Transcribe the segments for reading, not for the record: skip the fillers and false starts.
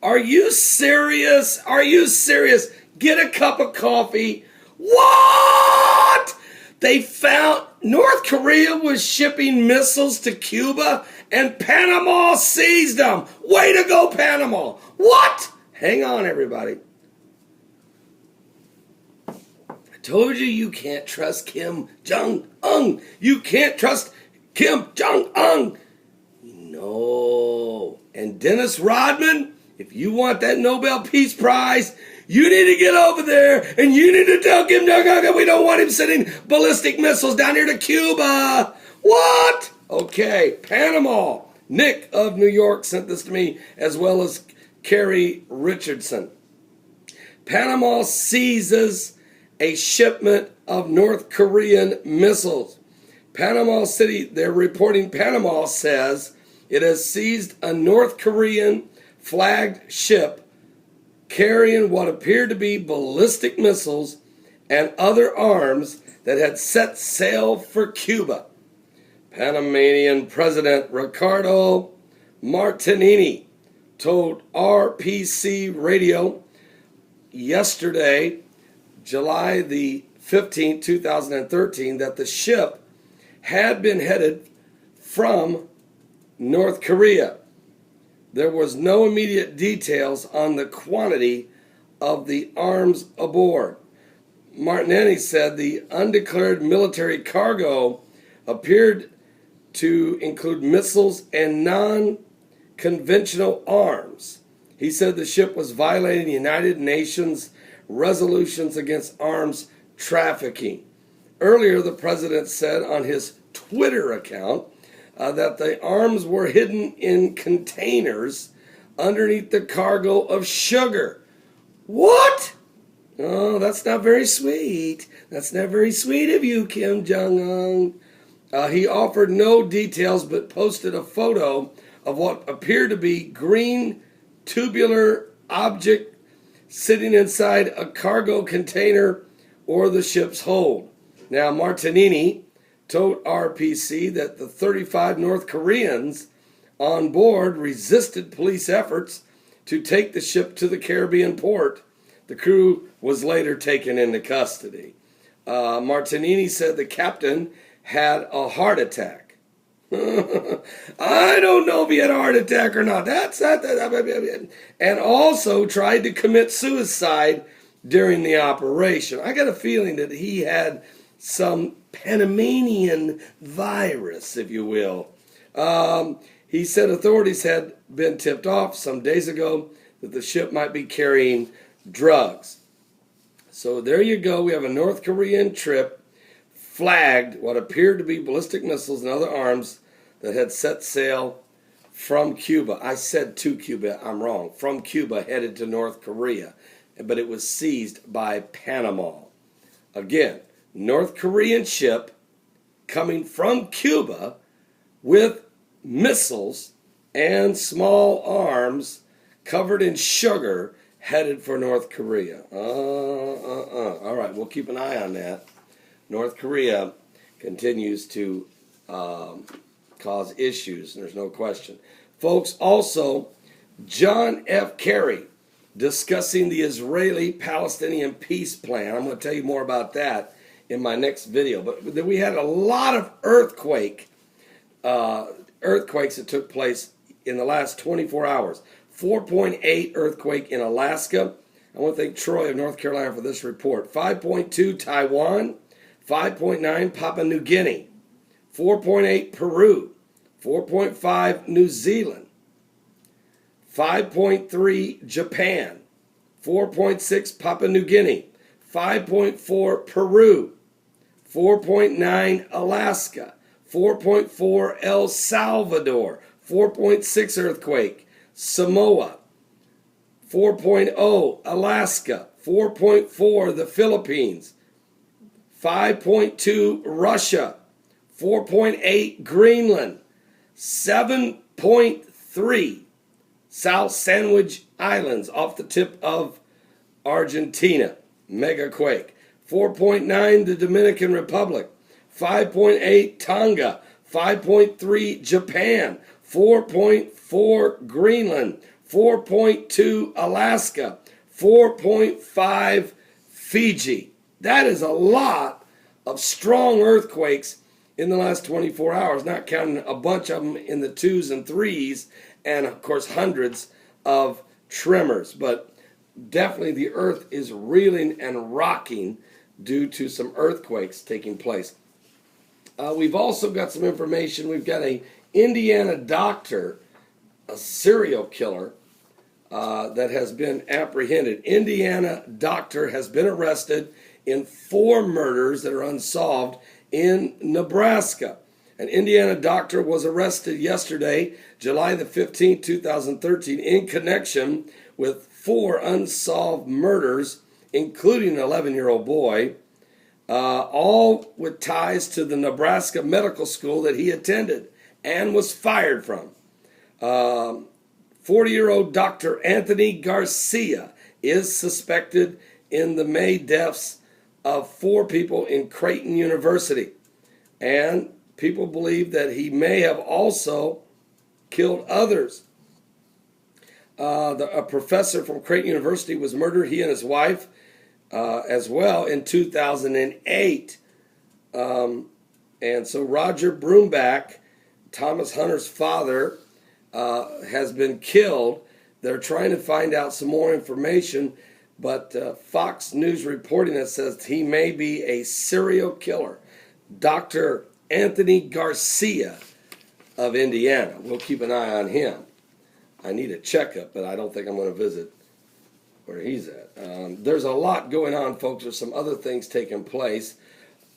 Are you serious? Are you serious? Get a cup of coffee. What? They found North Korea was shipping missiles to Cuba and Panama seized them. Way to go, Panama. What? Hang on, everybody. I told you you can't trust Kim Jong-un. You can't trust Kim Jong-un. No. And Dennis Rodman, if you want that Nobel Peace Prize, you need to get over there and you need to tell Kim Jong-un that we don't want him sending ballistic missiles down here to Cuba. What? Okay, Panama. Nick of New York sent this to me, as well as Carrie Richardson. Panama seizes a shipment of North Korean missiles. Panama City, they're reporting Panama says it has seized a North Korean flagged ship carrying what appeared to be ballistic missiles and other arms that had set sail for Cuba. Panamanian President Ricardo Martinini told RPC Radio yesterday, July the 15th, 2013, that the ship had been headed from North Korea. There was no immediate details on the quantity of the arms aboard. Martinelli said the undeclared military cargo appeared to include missiles and non-conventional arms. He said the ship was violating the United Nations resolutions against arms trafficking. Earlier, the president said on his Twitter account that the arms were hidden in containers underneath the cargo of sugar. What? Oh, that's not very sweet. That's not very sweet of you, Kim Jong-un. He offered no details but posted a photo of what appeared to be green tubular object sitting inside a cargo container or the ship's hold. Now, Martinini told RPC that the 35 North Koreans on board resisted police efforts to take the ship to the Caribbean port. The crew was later taken into custody. Martinini said the captain had a heart attack. I don't know if he had a heart attack or not. And also tried to commit suicide during the operation. I got a feeling that he had some Panamanian virus, if you will. He said authorities had been tipped off some days ago that the ship might be carrying drugs. So there you go. We have a North Korean trip flagged what appeared to be ballistic missiles and other arms that had set sail from Cuba. I said to Cuba, I'm wrong. From Cuba headed to North Korea. But it was seized by Panama. Again, North Korean ship coming from Cuba with missiles and small arms covered in sugar headed for North Korea. All right, we'll keep an eye on that. North Korea continues to cause issues, and there's no question. Folks, also, John F. Kerry discussing the Israeli-Palestinian peace plan. I'm going to tell you more about that in my next video. But we had a lot of earthquakes that took place in the last 24 hours. 4.8 earthquake in Alaska. I want to thank Troy of North Carolina for this report. 5.2 Taiwan. 5.9 Papua New Guinea. 4.8 Peru. 4.5 New Zealand. 5.3 Japan. 4.6 Papua New Guinea. 5.4 Peru. 4.9 Alaska. 4.4 El Salvador. 4.6 earthquake Samoa. 4.0 Alaska. 4.4 the Philippines. 5.2 Russia. 4.8 Greenland. 7.3 South Sandwich Islands off the tip of Argentina. Mega quake. 4.9 the Dominican Republic. 5.8 Tonga. 5.3 Japan. 4.4 Greenland. 4.2 Alaska, 4.5 Fiji. That is a lot of strong earthquakes in the last 24 hours, not counting a bunch of them in the 2s and 3s, and of course hundreds of tremors. But definitely the earth is reeling and rocking due to some earthquakes taking place. We've also got some information. We've got a Indiana doctor, a serial killer, that has been apprehended. Indiana doctor has been arrested in 4 murders that are unsolved in Nebraska. An Indiana doctor was arrested yesterday, July the 15th, 2013, in connection with 4 unsolved murders, including an 11-year-old boy, all with ties to the Nebraska medical school that he attended and was fired from. 40-year-old Dr. Anthony Garcia is suspected in the May deaths of 4 people in Creighton University. And people believe that he may have also killed others. A professor from Creighton University was murdered, he and his wife, as well, in 2008. And so Roger Broomback, Thomas Hunter's father, has been killed. They're trying to find out some more information, but Fox News reporting that says he may be a serial killer. Dr. Anthony Garcia of Indiana. We'll keep an eye on him. I need a checkup, but I don't think I'm going to visit where he's at. There's a lot going on, folks. There's some other things taking place,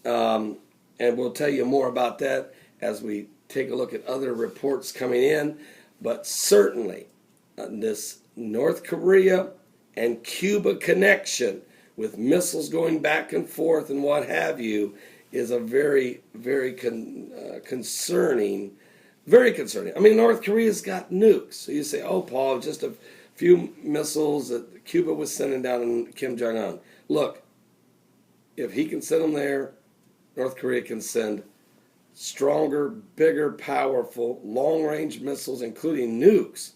and we'll tell you more about that as we take a look at other reports coming in. But certainly, this North Korea and Cuba connection with missiles going back and forth and what have you is a very, very concerning. Very concerning. I mean, North Korea's got nukes. So you say, oh, Paul, just a few missiles that Cuba was sending down on Kim Jong-un. Look, if he can send them there, North Korea can send stronger, bigger, powerful, long-range missiles, including nukes,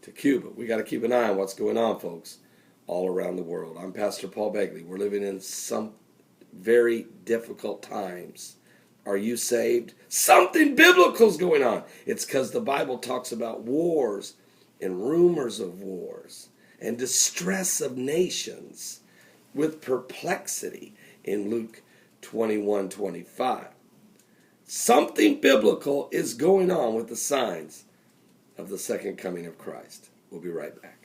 to Cuba. We got to keep an eye on what's going on, folks, all around the world. I'm Pastor Paul Begley. We're living in some very difficult times. Are you saved? Something biblical's going on. It's because the Bible talks about wars and rumors of wars and distress of nations with perplexity in Luke 21:25. Something biblical is going on with the signs of the second coming of Christ. We'll be right back.